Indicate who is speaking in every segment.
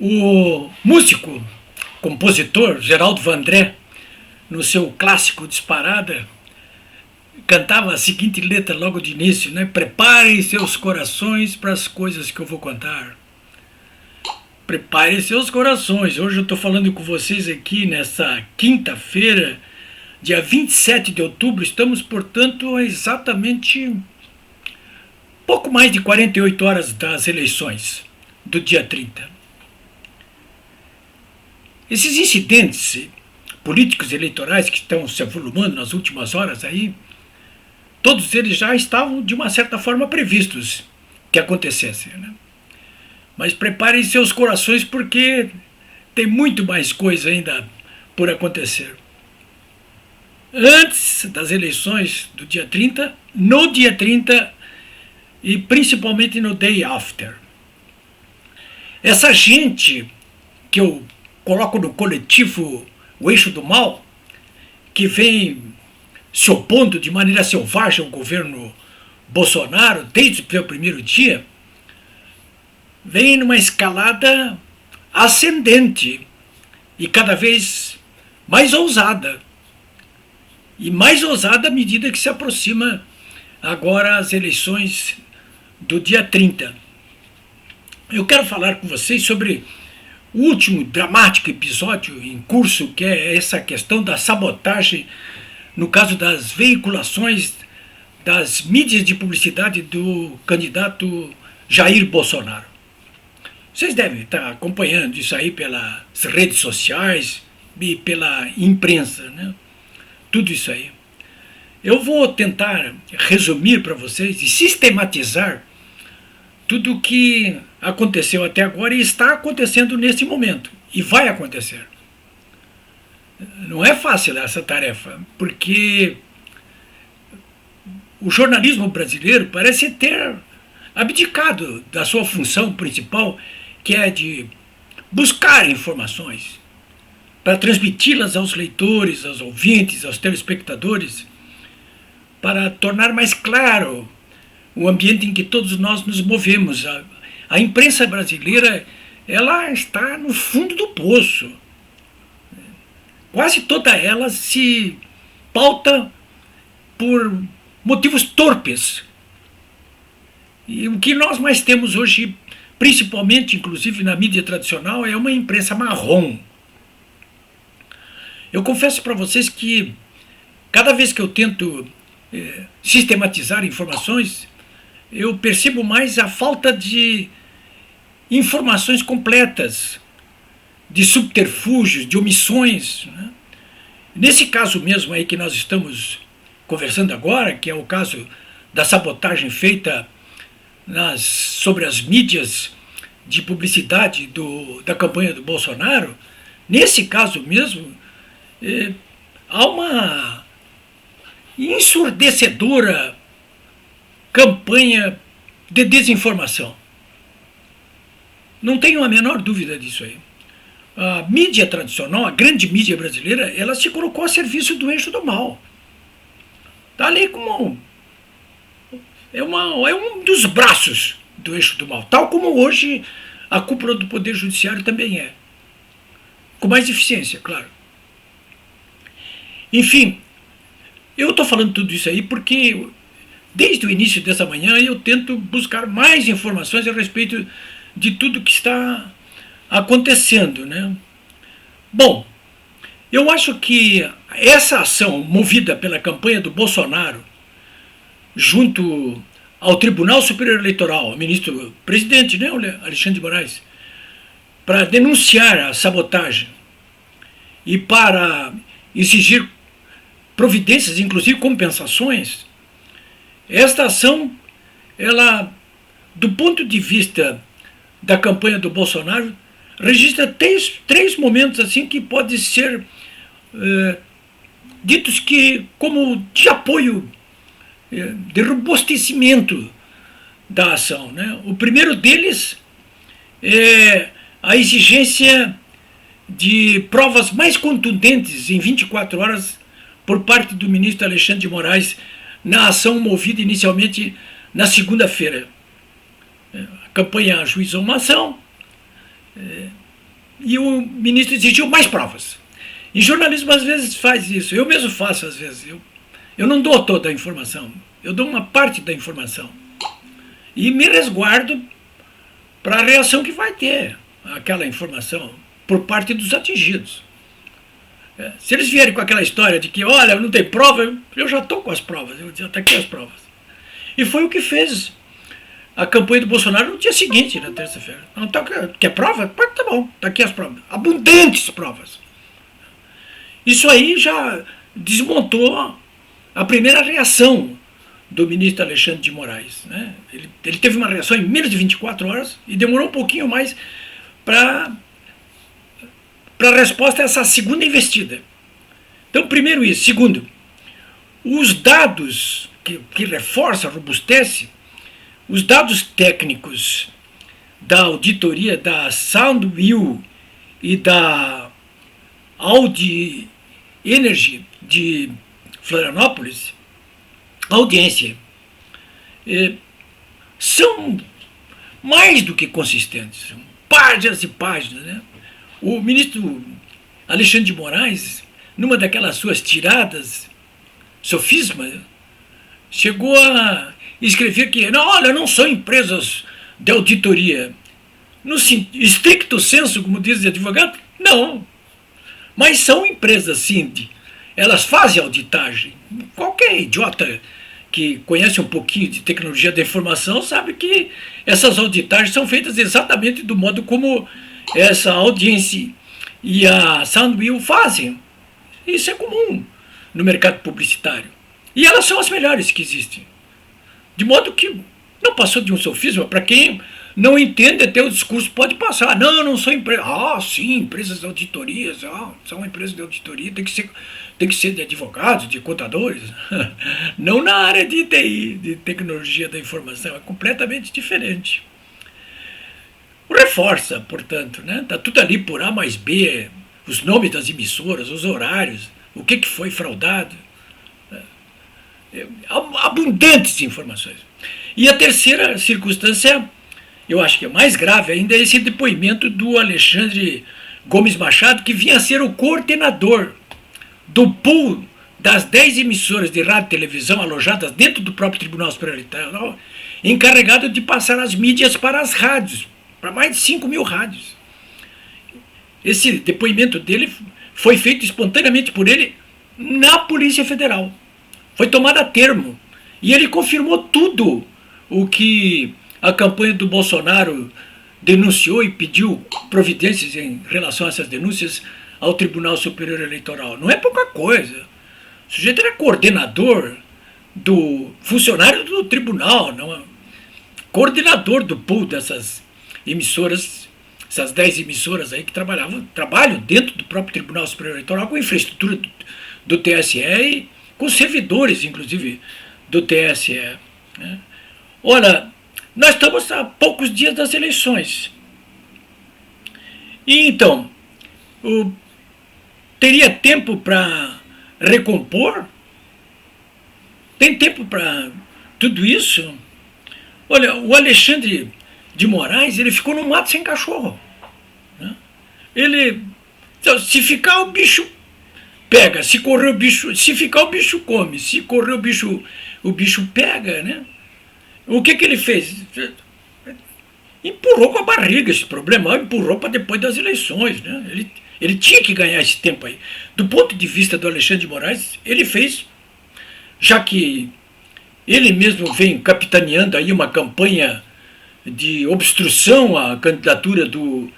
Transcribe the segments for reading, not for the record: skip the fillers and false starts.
Speaker 1: O músico, compositor Geraldo Vandré, no seu clássico Disparada, cantava a seguinte letra logo de início, né? Preparem seus corações para as coisas que eu vou contar. Preparem seus corações. Hoje eu estou falando com vocês aqui nessa quinta-feira, dia 27 de outubro. Estamos, portanto, a exatamente pouco mais de 48 horas das eleições do dia 30. Esses incidentes políticos eleitorais que estão se avolumando nas últimas horas aí, todos eles já estavam de uma certa forma previstos que acontecessem, né? Mas preparem seus corações porque tem muito mais coisa ainda por acontecer. Antes das eleições do dia 30, no dia 30 e principalmente no day after. Essa gente que eu coloco no coletivo o eixo do mal, que vem se opondo de maneira selvagem ao governo Bolsonaro desde o seu primeiro dia, vem numa escalada ascendente e cada vez mais ousada. E mais ousada à medida que se aproxima agora as eleições do dia 30. Eu quero falar com vocês sobre o último dramático episódio em curso, que é essa questão da sabotagem no caso das veiculações das mídias de publicidade do candidato Jair Bolsonaro. Vocês devem estar acompanhando isso aí pelas redes sociais e pela imprensa, né? Tudo isso aí. Eu vou tentar resumir para vocês e sistematizar tudo o que aconteceu até agora e está acontecendo nesse momento. E vai acontecer. Não é fácil essa tarefa, porque o jornalismo brasileiro parece ter abdicado da sua função principal, que é de buscar informações para transmiti-las aos leitores, aos ouvintes, aos telespectadores, para tornar mais claro o ambiente em que todos nós nos movemos. A imprensa brasileira, ela está no fundo do poço. Quase toda ela se pauta por motivos torpes. E o que nós mais temos hoje, principalmente, inclusive na mídia tradicional, é uma imprensa marrom. Eu confesso para vocês que cada vez que eu tento sistematizar informações, eu percebo mais a falta de informações completas, de subterfúgios, de omissões, né? Nesse caso mesmo aí que nós estamos conversando agora, que é o caso da sabotagem feita sobre as mídias de publicidade da campanha do Bolsonaro, nesse caso mesmo, há uma ensurdecedora campanha de desinformação. Não tenho a menor dúvida disso aí. A mídia tradicional, a grande mídia brasileira, ela se colocou a serviço do eixo do mal. Está ali como é um dos braços do eixo do mal, tal como hoje a cúpula do Poder Judiciário também é. Com mais eficiência, claro. Enfim, eu estou falando tudo isso aí porque desde o início dessa manhã eu tento buscar mais informações a respeito de tudo que está acontecendo, né? Bom, eu acho que essa ação movida pela campanha do Bolsonaro junto ao Tribunal Superior Eleitoral, ao ministro-presidente, né, Alexandre de Moraes, para denunciar a sabotagem e para exigir providências, inclusive compensações, esta ação, ela, do ponto de vista da campanha do Bolsonaro, registra três momentos assim que podem ser ditos que como de apoio, de robustecimento da ação, né? O primeiro deles é a exigência de provas mais contundentes em 24 horas por parte do ministro Alexandre de Moraes na ação movida inicialmente na segunda-feira. A campanha ajuizou uma ação, e o ministro exigiu mais provas. E jornalismo às vezes faz isso, eu mesmo faço às vezes. Eu não dou toda a informação, eu dou uma parte da informação. E me resguardo para a reação que vai ter aquela informação por parte dos atingidos. Se eles vierem com aquela história de que, olha, não tem prova, eu já estou com as provas, eu já estou aqui as provas. E foi o que fez a campanha do Bolsonaro no dia seguinte, na terça-feira. Não, tá, quer prova? Tá bom, tá aqui as provas. Abundantes provas. Isso aí já desmontou a primeira reação do ministro Alexandre de Moraes. Né? Ele teve uma reação em menos de 24 horas e demorou um pouquinho mais para a resposta a essa segunda investida. Então, primeiro isso. Segundo, os dados que reforça, robustece, os dados técnicos da auditoria da Soundview e da Audi Energy de Florianópolis, audiência, são mais do que consistentes, são páginas e páginas. Né? O ministro Alexandre de Moraes, numa daquelas suas tiradas, sofisma, chegou a escrever que, não, olha, não são empresas de auditoria. No estricto senso, como dizem advogados, não. Mas são empresas, sim, elas fazem auditagem. Qualquer idiota que conhece um pouquinho de tecnologia da informação sabe que essas auditagens são feitas exatamente do modo como essa audiência e a Soundview fazem. Isso é comum no mercado publicitário. E elas são as melhores que existem. De modo que não passou de um sofisma. Para quem não entende, até o discurso pode passar. Não, não são empresas. Ah, sim, empresas de auditorias. Ah, são empresas de auditoria. Tem que ser de advogados, de contadores. Não na área de TI, de tecnologia da informação. É completamente diferente. Reforça, portanto, né? Está tudo ali por A mais B, os nomes das emissoras, os horários, o que foi fraudado. Abundantes informações. E a terceira circunstância, eu acho que é mais grave ainda, é esse depoimento do Alexandre Gomes Machado, que vinha a ser o coordenador do pool das 10 emissoras de rádio e televisão alojadas dentro do próprio Tribunal Superior Eleitoral, encarregado de passar as mídias para as rádios, para mais de 5 mil rádios. Esse depoimento dele foi feito espontaneamente por ele na Polícia Federal. Foi tomado a termo. E ele confirmou tudo o que a campanha do Bolsonaro denunciou e pediu providências em relação a essas denúncias ao Tribunal Superior Eleitoral. Não é pouca coisa. O sujeito era coordenador funcionário do tribunal, não, coordenador do pool dessas emissoras, essas 10 emissoras aí que trabalham dentro do próprio Tribunal Superior Eleitoral com infraestrutura do TSE e com servidores, inclusive, do TSE. Né? Olha, nós estamos a poucos dias das eleições. E então, teria tempo para recompor? Tem tempo para tudo isso? Olha, o Alexandre de Moraes, ele ficou no mato sem cachorro. Né? Se ficar, o bicho pega, se correr o bicho, se ficar o bicho come, se correr o bicho pega, né? O que ele fez? Empurrou com a barriga esse problema, empurrou para depois das eleições, né? Ele tinha que ganhar esse tempo aí. Do ponto de vista do Alexandre de Moraes, ele fez, já que ele mesmo vem capitaneando aí uma campanha de obstrução à candidatura do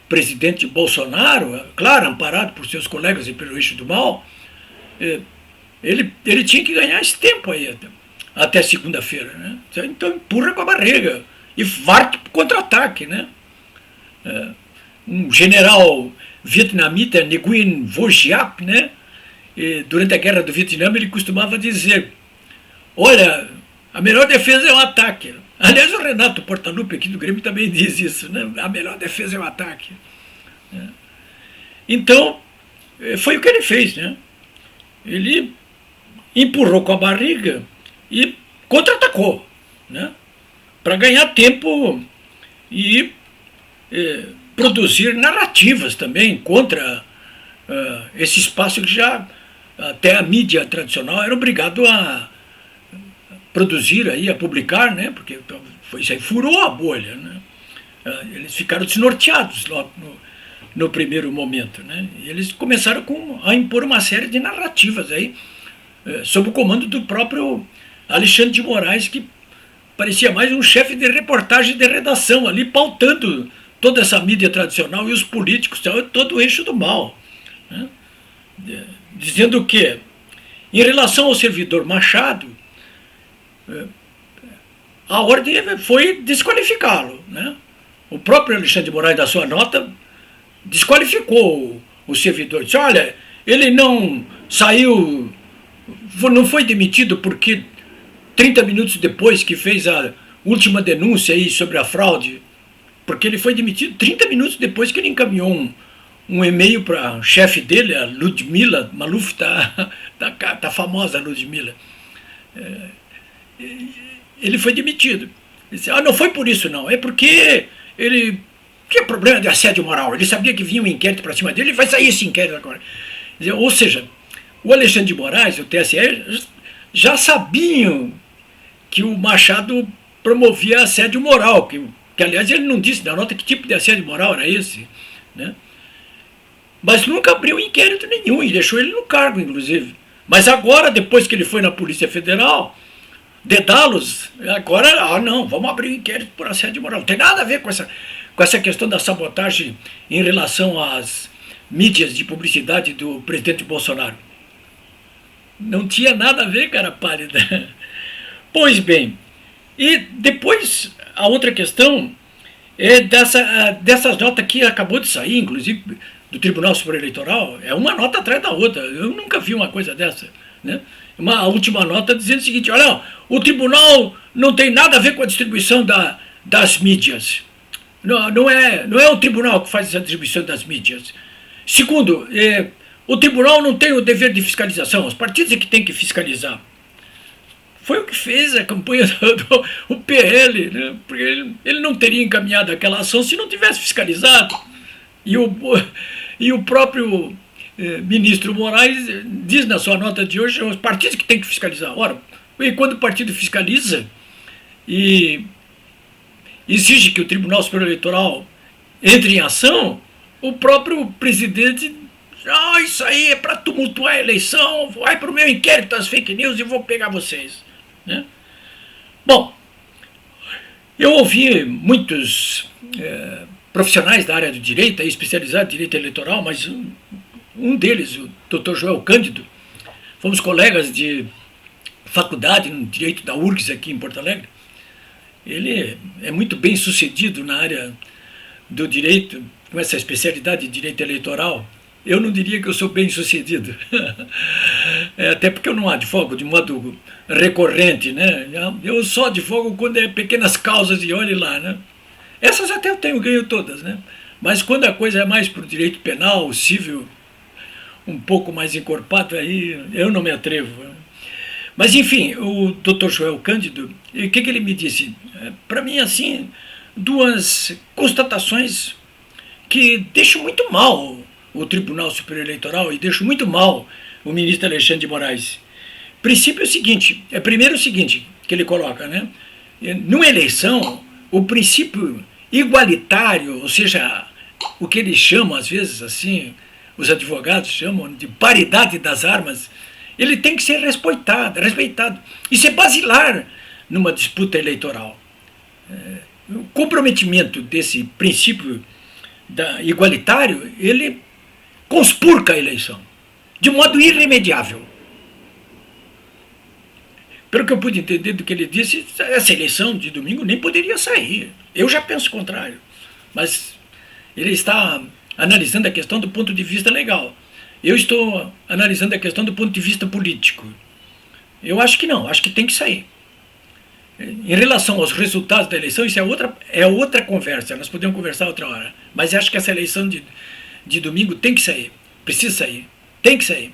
Speaker 1: presidente Bolsonaro, claro, amparado por seus colegas e pelo eixo do mal, ele tinha que ganhar esse tempo aí, até segunda-feira. Né? Então empurra com a barriga e parte para o contra-ataque. Né? Um general vietnamita, Nguyen Vo Giap, né? Durante a guerra do Vietnã, ele costumava dizer, olha, a melhor defesa é o ataque. Aliás, o Renato Portaluppi aqui do Grêmio também diz isso, né? A melhor defesa é o ataque. Então, foi o que ele fez, né? Ele empurrou com a barriga e contra-atacou, né? Para ganhar tempo e produzir narrativas também contra esse espaço que já até a mídia tradicional era obrigado a produzir, aí, a publicar, né? Porque isso aí furou a bolha, né? Eles ficaram desnorteados logo no primeiro momento, né? E eles começaram a impor uma série de narrativas aí, sob o comando do próprio Alexandre de Moraes, que parecia mais um chefe de reportagem de redação ali, pautando toda essa mídia tradicional e os políticos, todo o eixo do mal, né? Dizendo que, em relação ao servidor Machado, a ordem foi desqualificá-lo, né? O próprio Alexandre de Moraes, da sua nota, desqualificou o servidor. Disse, olha, ele não saiu, não foi demitido porque 30 minutos depois que fez a última denúncia aí sobre a fraude, porque ele foi demitido 30 minutos depois que ele encaminhou um e-mail para a chefe dele, a Ludmila Maluf, tá famosa a Ludmila. Ele foi demitido. Ele disse, não foi por isso não, é porque ele tinha problema de assédio moral, ele sabia que vinha um inquérito para cima dele, vai sair esse inquérito agora. Ou seja, o Alexandre de Moraes, o TSE, já sabiam que o Machado promovia assédio moral, que aliás ele não disse na nota que tipo de assédio moral era esse, né? Mas nunca abriu inquérito nenhum e deixou ele no cargo, inclusive. Mas agora, depois que ele foi na Polícia Federal, dedá-los, agora, não, vamos abrir um inquérito por assédio moral. Não tem nada a ver com essa questão da sabotagem em relação às mídias de publicidade do presidente Bolsonaro. Não tinha nada a ver, cara pálida. Pois bem, e depois a outra questão é dessas notas que acabou de sair, inclusive do Tribunal Superior Eleitoral, é uma nota atrás da outra. Eu nunca vi uma coisa dessa, né? A última nota dizendo o seguinte, olha, o tribunal não tem nada a ver com a distribuição das mídias. Não é o tribunal que faz essa distribuição das mídias. Segundo, o tribunal não tem o dever de fiscalização, os partidos é que tem que fiscalizar. Foi o que fez a campanha do PL, né? Porque ele não teria encaminhado aquela ação se não tivesse fiscalizado. E o próprio ministro Moraes diz na sua nota de hoje, os partidos que têm que fiscalizar. Ora, e quando o partido fiscaliza e exige que o Tribunal Superior Eleitoral entre em ação, o próprio presidente diz, isso aí é para tumultuar a eleição, vai para o meu inquérito das fake news e vou pegar vocês, né? Bom, eu ouvi muitos profissionais da área do direito, especializados em direito eleitoral, mas um deles, o Dr. Joel Cândido, fomos colegas de faculdade no direito da URGS aqui em Porto Alegre. Ele é muito bem sucedido na área do direito, com essa especialidade de direito eleitoral. Eu não diria que eu sou bem sucedido, até porque eu não advogo de modo recorrente, né? Eu só advogo quando é pequenas causas e olhe lá, né? Essas até eu tenho ganho todas, né? Mas quando a coisa é mais para o direito penal, civil, um pouco mais encorpado, aí eu não me atrevo. Mas enfim, o Dr. Joel Cândido, o que ele me disse? Para mim, assim, duas constatações que deixam muito mal o Tribunal Superior Eleitoral e deixam muito mal o ministro Alexandre de Moraes. Princípio é o seguinte, primeiro o seguinte, que ele coloca, né? Numa eleição, o princípio igualitário, ou seja, o que eles chamam, às vezes, assim, os advogados chamam de paridade das armas, ele tem que ser respeitado. Isso é basilar numa disputa eleitoral. O comprometimento desse princípio igualitário, ele conspurca a eleição, de modo irremediável. Pelo que eu pude entender do que ele disse, essa eleição de domingo nem poderia sair. Eu já penso o contrário. Mas ele está analisando a questão do ponto de vista legal. Eu estou analisando a questão do ponto de vista político. Eu acho que não, acho que tem que sair. Em relação aos resultados da eleição, isso é outra conversa, nós podemos conversar outra hora. Mas acho que essa eleição de domingo tem que sair, precisa sair, tem que sair.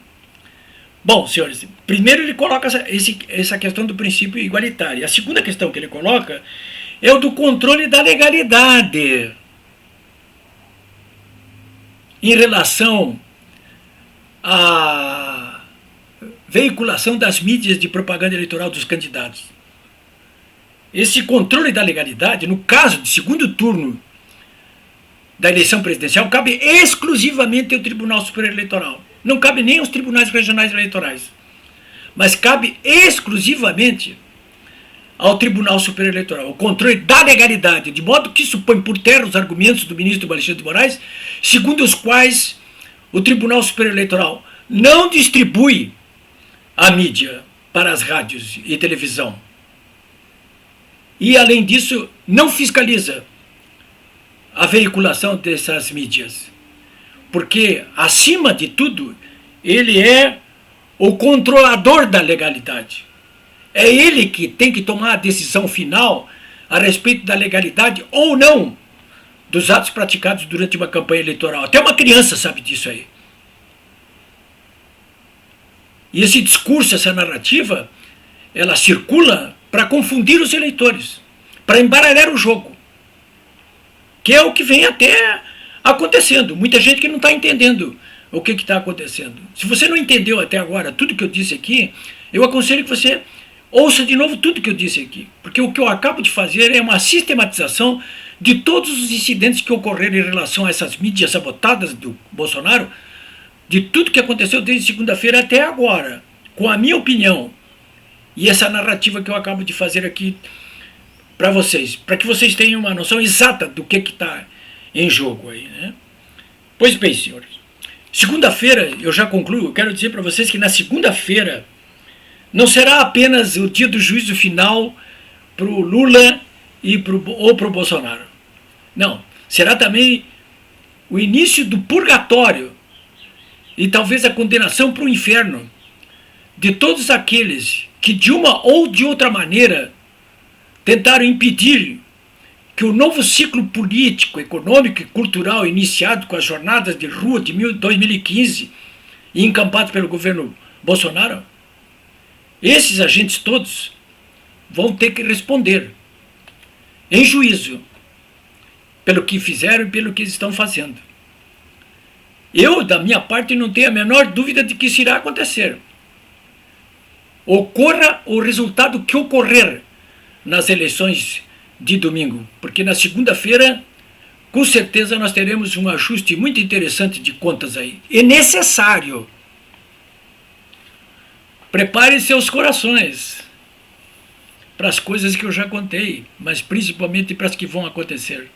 Speaker 1: Bom, senhores, primeiro ele coloca essa questão do princípio igualitário. A segunda questão que ele coloca é o do controle da legalidade. em relação à veiculação das mídias de propaganda eleitoral dos candidatos. Esse controle da legalidade, no caso de segundo turno da eleição presidencial, cabe exclusivamente ao Tribunal Superior Eleitoral. Não cabe nem aos tribunais regionais eleitorais, mas cabe exclusivamente ao Tribunal Superior Eleitoral o controle da legalidade, de modo que isso põe por terra os argumentos do ministro Alexandre de Moraes, segundo os quais o Tribunal Superior Eleitoral não distribui a mídia para as rádios e televisão. E, além disso, não fiscaliza a veiculação dessas mídias. Porque, acima de tudo, ele é o controlador da legalidade. É ele que tem que tomar a decisão final a respeito da legalidade ou não dos atos praticados durante uma campanha eleitoral. Até uma criança sabe disso aí. E esse discurso, essa narrativa, ela circula para confundir os eleitores, para embaralhar o jogo, que é o que vem até acontecendo. Muita gente que não está entendendo o que está acontecendo. Se você não entendeu até agora tudo que eu disse aqui, eu aconselho que você ouça de novo tudo que eu disse aqui, porque o que eu acabo de fazer é uma sistematização de todos os incidentes que ocorreram em relação a essas mídias sabotadas do Bolsonaro, de tudo que aconteceu desde segunda-feira até agora, com a minha opinião e essa narrativa que eu acabo de fazer aqui para vocês, para que vocês tenham uma noção exata do que está em jogo aí, né? Pois bem, senhores, segunda-feira, eu já concluo, eu quero dizer para vocês que na segunda-feira não será apenas o dia do juízo final para o Lula ou para o Bolsonaro. Não, será também o início do purgatório e talvez a condenação para o inferno de todos aqueles que de uma ou de outra maneira tentaram impedir que o novo ciclo político, econômico e cultural iniciado com as jornadas de rua de 2015 e encampado pelo governo Bolsonaro, esses agentes todos vão ter que responder em juízo pelo que fizeram e pelo que estão fazendo. Eu, da minha parte, não tenho a menor dúvida de que isso irá acontecer. Ocorra o resultado que ocorrer nas eleições de domingo, porque na segunda-feira, com certeza, nós teremos um ajuste muito interessante de contas aí. É necessário. Prepare seus corações para as coisas que eu já contei, mas principalmente para as que vão acontecer.